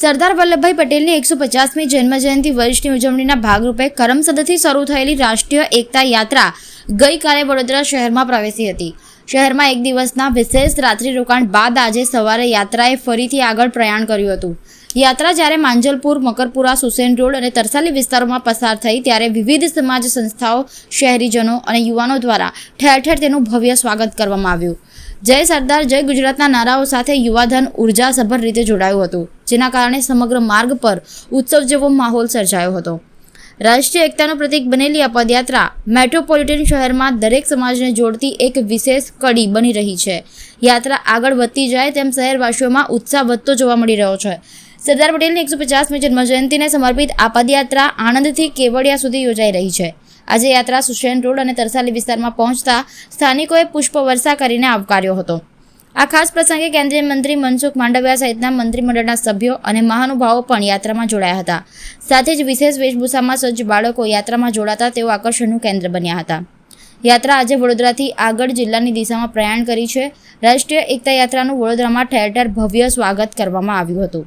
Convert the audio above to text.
સરદાર વલ્લભભાઈ પટેલની 150મી જન્મજયંતિ વર્ષની ઉજવણીના ભાગરૂપે કરમસદથી શરૂ થયેલી રાષ્ટ્રીય એકતા યાત્રા ગઈકાલે વડોદરા શહેરમાં પ્રવેશી હતી। શહેરમાં એક દિવસના વિશેષ રાત્રિ રોકાણ બાદ આજે સવારે યાત્રાએ ફરીથી આગળ પ્રયાણ કર્યું હતું। યાત્રા જ્યારે માંજલપુર, મકરપુરા, સુસેન રોડ અને તરસાલી વિસ્તારોમાં પસાર થઈ ત્યારે વિવિધ સમાજ સંસ્થાઓ, શહેરીજનો અને યુવાનો દ્વારા ઠેર ઠેર તેનું ભવ્ય સ્વાગત કરવામાં આવ્યું। જય સરદાર, જય ગુજરાતના નારાઓ સાથે યુવાધન ઉર્જાસભર રીતે જોડાયું હતું, જેના કારણે સમગ્ર માર્ગ પર ઉત્સવ જેવો માહોલ સર્જાયો હતો। રાષ્ટ્રીય એકતાનું પ્રતીક બનેલી આ પદયાત્રા મેટ્રોપોલિટન શહેરમાં દરેક સમાજને જોડતી એક વિશેષ કડી બની રહી છે। યાત્રા આગળ વધતી જાય તેમ શહેરવાસીઓમાં ઉત્સાહ વધતો જોવા મળી રહ્યો છે। સરદાર પટેલની 150મી જન્મજયંતિને સમર્પિત આ પદયાત્રા આણંદથી કેવડિયા સુધી યોજાઈ રહી છે। આજે યાત્રા સુસેન રોડ અને તરસાલી વિસ્તારમાં પહોંચતા સ્થાનિકોએ પુષ્પવર્ષા કરીને આવકાર્યો હતો। આ ખાસ પ્રસંગે કેન્દ્રીય મંત્રી મનસુખ માંડવિયા સહિતના મંત્રીમંડળના સભ્યો અને મહાનુભાવો પણ યાત્રામાં જોડાયા હતા। સાથે જ વિશેષ વેશભૂષામાં સજ્જ બાળકો યાત્રામાં જોડાતા તેઓ આકર્ષણનું કેન્દ્ર બન્યા હતા। યાત્રા આજે વડોદરાથી આગળ જિલ્લાની દિશામાં પ્રયાણ કરી છે। રાષ્ટ્રીય એકતા યાત્રાનું વડોદરામાં ઠેર ઠેર ભવ્ય સ્વાગત કરવામાં આવ્યું હતું।